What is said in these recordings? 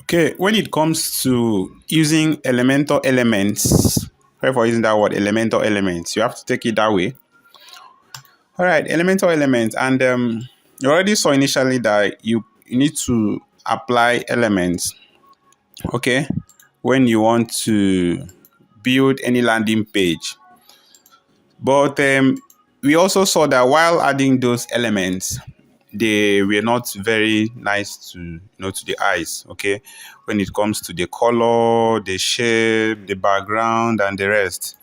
Okay, when it comes to using Elementor elements, sorry for using that word, Elementor elements, you have to take it that way. All right, Elementor elements, and you already saw initially that you need to apply elements, okay, when you want to build any landing page. But we also saw that while adding those elements, they were not very nice to to the eyes, okay, when it comes to the color, the shape, the background, and the rest.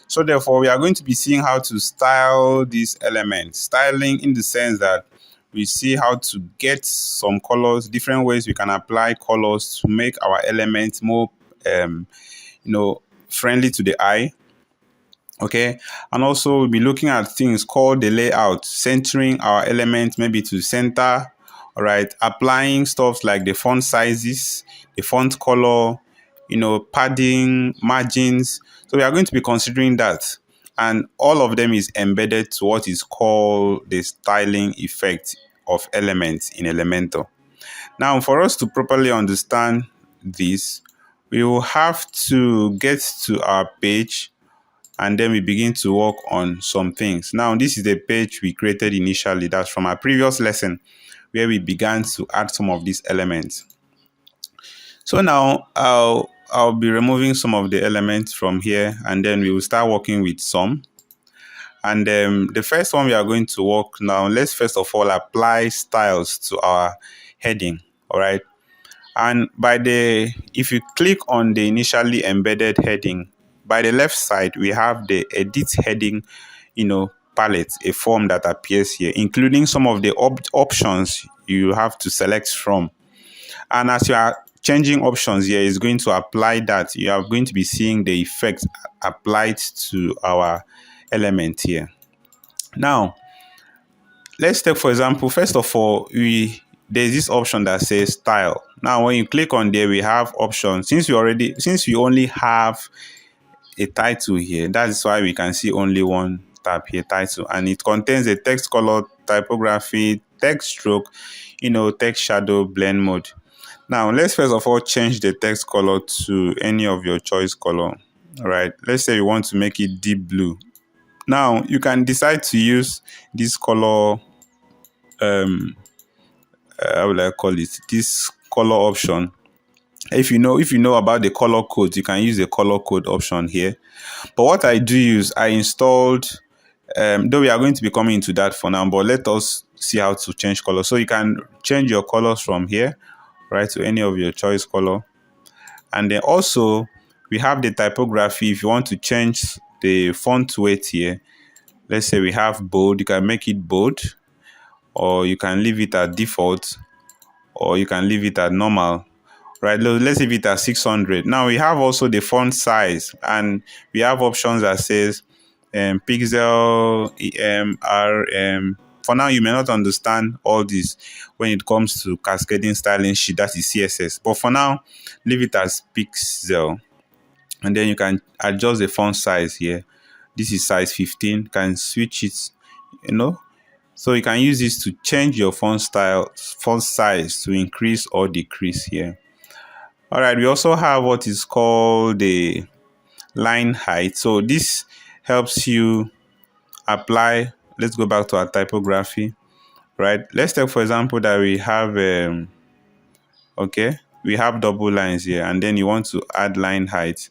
So therefore, we are going to be seeing how to style these elements. Styling in the sense that we see how to get some colors, different ways we can apply colors to make our elements more, friendly to the eye. Okay, and also we'll be looking at things called the layout, centering our elements maybe to center. All right, applying stuff like the font sizes, the font color, padding, margins. So we are going to be considering that, and all of them is embedded to what is called the styling effect of elements in Elementor. Now, for us to properly understand this, we will have to get to our page, and then we begin to work on some things. Now, this is the page we created initially. That's from our previous lesson where we began to add some of these elements. So now I'll be removing some of the elements from here, and then we will start working with some. And the first one we are going to work now, let's first of all apply styles to our heading. All right. And if you click on the initially embedded heading, by the left side, we have the edit heading, palette, a form that appears here, including some of the options you have to select from. And as you are changing options here, it's going to apply that. You are going to be seeing the effect applied to our element here. Now, let's take, for example, first of all, there's this option that says style. Now, when you click on there, we have options. Since we only have a title here, that's why we can see only one tab here, title, and it contains the text color, typography, text stroke, text shadow, blend mode. Now, let's first of all change the text color to any of your choice color. All right, let's say you want to make it deep blue. Now, you can decide to use this color, how will I call it? This color option. If you know about the color code, you can use the color code option here. But what I do use, I installed, though we are going to be coming into that for now, but let us see how to change color. So you can change your colors from here, right, to any of your choice color. And then also, we have the typography. If you want to change the font weight here, let's say we have bold, you can make it bold, or you can leave it at default, or you can leave it at normal. Right, let's leave it at 600. Now we have also the font size, and we have options that says pixel, EM, RM. For now, you may not understand all this when it comes to cascading styling sheet, that is CSS. But for now, leave it as pixel, and then you can adjust the font size here. This is size 15. You can switch it, So you can use this to change your font size to increase or decrease here. All right, we also have what is called the line height. So this helps you apply. Let's go back to our typography, right? Let's take, for example, that we have, we have double lines here, and then you want to add line height.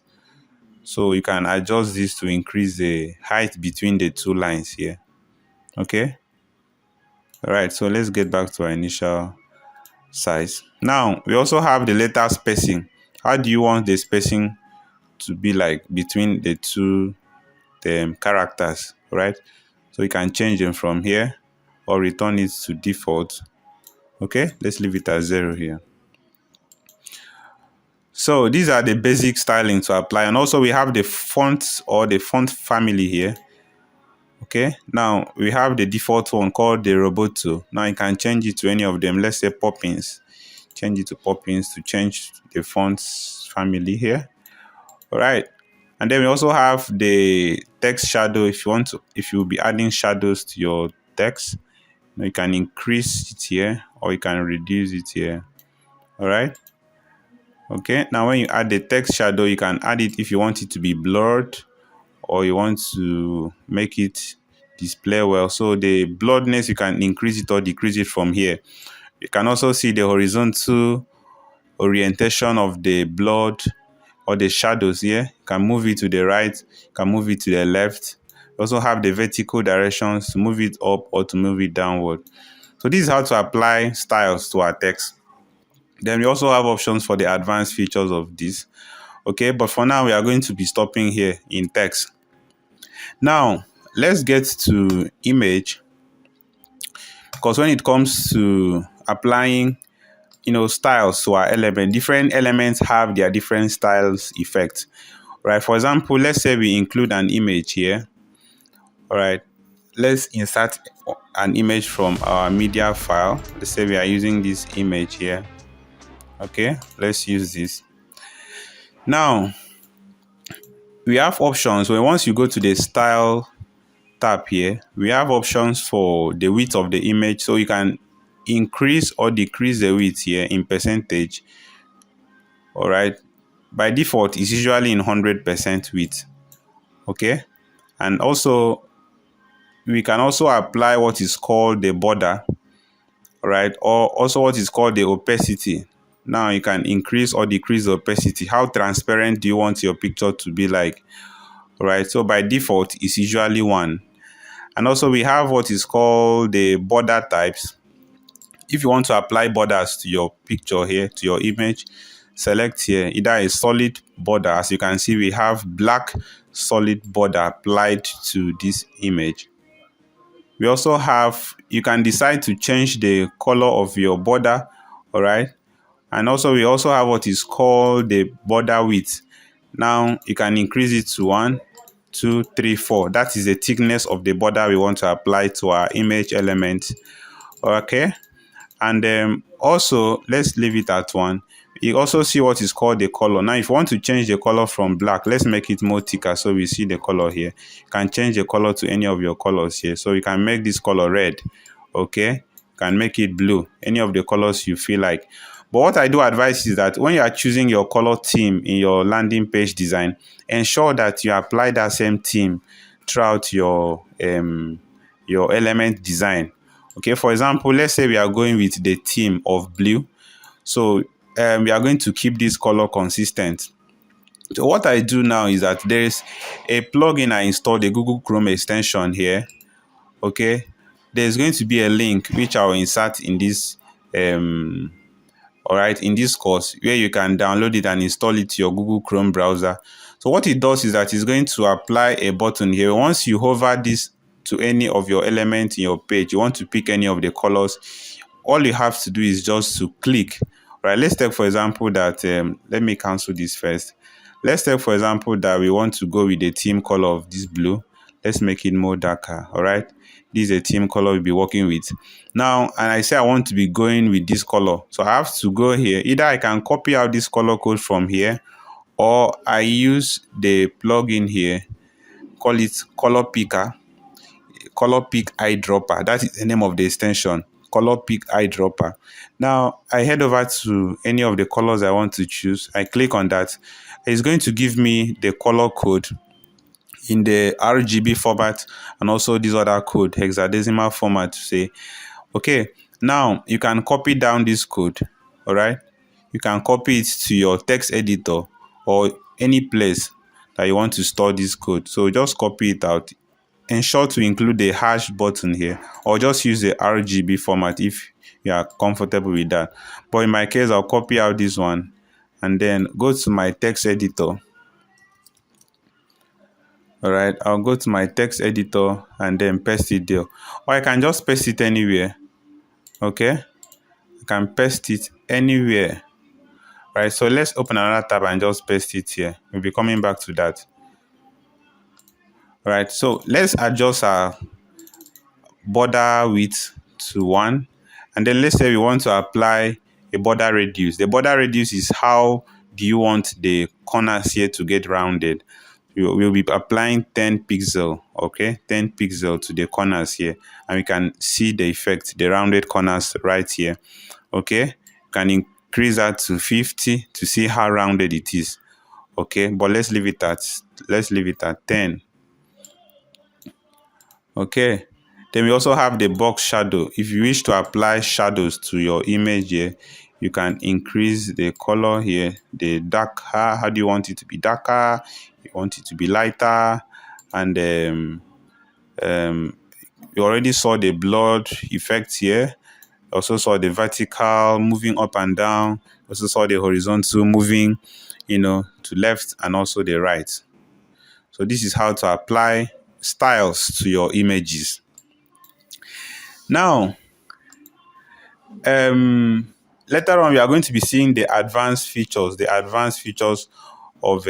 So you can adjust this to increase the height between the two lines here, okay? All right, so let's get back to our initial size. Now, we also have the letter spacing. How do you want the spacing to be like between the two characters, right? So you can change them from here or return it to default. Okay, let's leave it at 0 here. So these are the basic styling to apply. And also we have the fonts or the font family here. Okay, now we have the default one called the Roboto. Now you can change it to any of them. Let's say Poppins. Change it to Poppins to change the fonts family here. All right. And then we also have the text shadow. If you will be adding shadows to your text, you can increase it here or you can reduce it here. All right. Okay, now when you add the text shadow, you can add it if you want it to be blurred or you want to make it display well. So the blurredness, you can increase it or decrease it from here. You can also see the horizontal orientation of the blurred or the shadows here. You can move it to the right, you can move it to the left. You also have the vertical directions to move it up or to move it downward. So this is how to apply styles to our text. Then we also have options for the advanced features of this. Okay, but for now we are going to be stopping here in text. Now let's get to image, because when it comes to applying styles to our element, different elements have their different styles effect, right? For example, let's say we include an image here. All right, let's insert an image from our media file. Let's say we are using this image here. Okay, let's use this. Now we have options. When once you go to the style tab here, we have options for the width of the image, so you can increase or decrease the width here in percentage. All right, by default it's usually in 100% width. Okay, and also we can also apply what is called the border, right, or also what is called the opacity. Now you can increase or decrease the opacity. How transparent do you want your picture to be like? Right, so by default it's usually 1. And also we have what is called the border types. If you want to apply borders to your picture here, to your image, select here either a solid border. As you can see, we have black solid border applied to this image. We also have, you can decide to change the color of your border, all right? And also we also have what is called the border width. Now you can increase it to 1, 2, 3, 4. That is the thickness of the border we want to apply to our image element. Okay, and also let's leave it at 1. You also see what is called the color. Now if you want to change the color from black, let's make it more thicker so we see the color here. You can change the color to any of your colors here. So you can make this color red. Okay, you can make it blue, any of the colors you feel like. But what I do advise is that when you are choosing your color theme in your landing page design, ensure that you apply that same theme throughout your element design. Okay, for example, let's say we are going with the theme of blue. So we are going to keep this color consistent. So what I do now is that there is a plugin I installed, a Google Chrome extension here. Okay, there's going to be a link which I will insert in this all right, in this course, where you can download it and install it to your Google Chrome browser. So what it does is that it's going to apply a button here. Once you hover this to any of your elements in your page, you want to pick any of the colors, all you have to do is just to click. All right, let's take for example that let me cancel this first. Let's take for example that we want to go with the theme color of this blue. Let's make it more darker. All right, this is a theme color we'll be working with now, and I say I want to be going with this color, so I have to go here. Either I can copy out this color code from here, or I use the plugin here, call it color picker, color pick eyedropper. That is the name of the extension, color pick eyedropper. Now I head over to any of the colors I want to choose. I click on that. It's going to give me the color code in the RGB format and also this other code, hexadecimal format, to say, okay, now you can copy down this code. All right, you can copy it to your text editor or any place that you want to store this code. So just copy it out. Ensure to include the hash button here, or just use the RGB format if you are comfortable with that. But in my case, I'll copy out this one and then go to my text editor. All right, I'll go to my text editor and then paste it there, or I can just paste it anywhere. Okay, I can paste it anywhere. Right, so let's open another tab and just paste it here. We'll be coming back to that. All right, so let's adjust our border width to 1, and then let's say we want to apply a border radius. The border radius is how do you want the corners here to get rounded. We'll be applying 10 pixel, okay, 10 pixel to the corners here, and we can see the effect, the rounded corners right here. Okay, you can increase that to 50 to see how rounded it is. Okay, but let's leave it at 10. Okay, then we also have the box shadow. If you wish to apply shadows to your image here, you can increase the color here, the dark. How do you want it to be darker? You want it to be lighter, and you already saw the blurred effect here. Also saw the vertical moving up and down. Also saw the horizontal moving, to left and also the right. So this is how to apply styles to your images. Now, later on, we are going to be seeing the advanced features of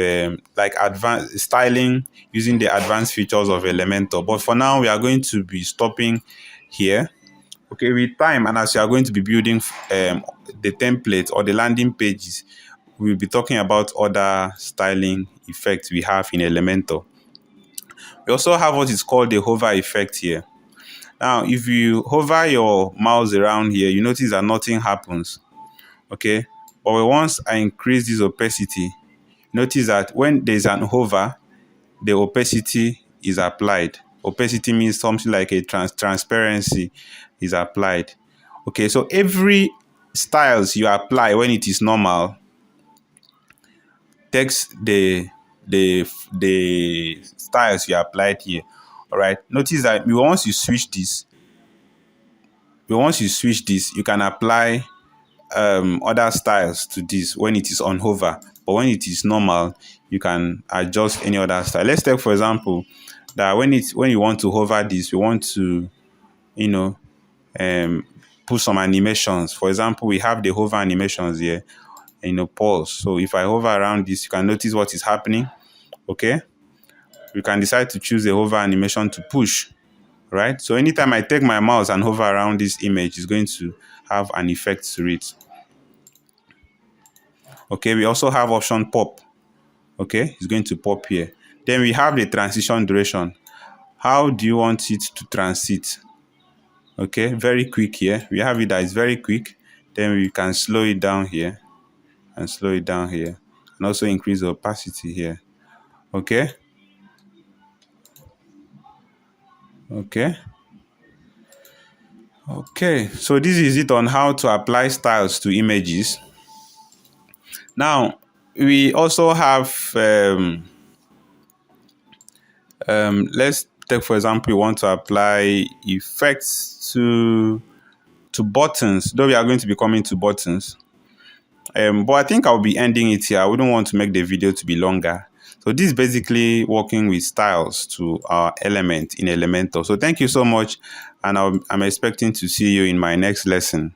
like advanced styling using the advanced features of Elementor. But for now, we are going to be stopping here. Okay, with time, and as you are going to be building the template or the landing pages, we'll be talking about other styling effects we have in Elementor. We also have what is called the hover effect here. Now, if you hover your mouse around here, you notice that nothing happens. Okay, but once I increase this opacity, notice that when there's an hover, the opacity is applied. Opacity means something like a transparency is applied. Okay, so every styles you apply when it is normal takes the styles you applied here. All right, notice that once you switch this, you can apply other styles to this when it is on hover, but when it is normal, you can adjust any other style. Let's take, for example, that when you want to hover this, you want to, put some animations. For example, we have the hover animations here, pause. So if I hover around this, you can notice what is happening. Okay, you can decide to choose the hover animation to push. Right, so anytime I take my mouse and hover around this image, it's going to have an effect to it. Okay, we also have option pop. Okay, it's going to pop here. Then we have the transition duration. How do you want it to transit? Okay, very quick here. We have it that is very quick. Then we can slow it down here and slow it down here, and also increase the opacity here. Okay. Okay, so this is it on how to apply styles to images. Now, we also have, let's take, for example, we want to apply effects to buttons, though we are going to be coming to buttons. But I think I'll be ending it here. I wouldn't want to make the video to be longer. So this is basically working with styles to our element in Elementor. So thank you so much, and I'm expecting to see you in my next lesson.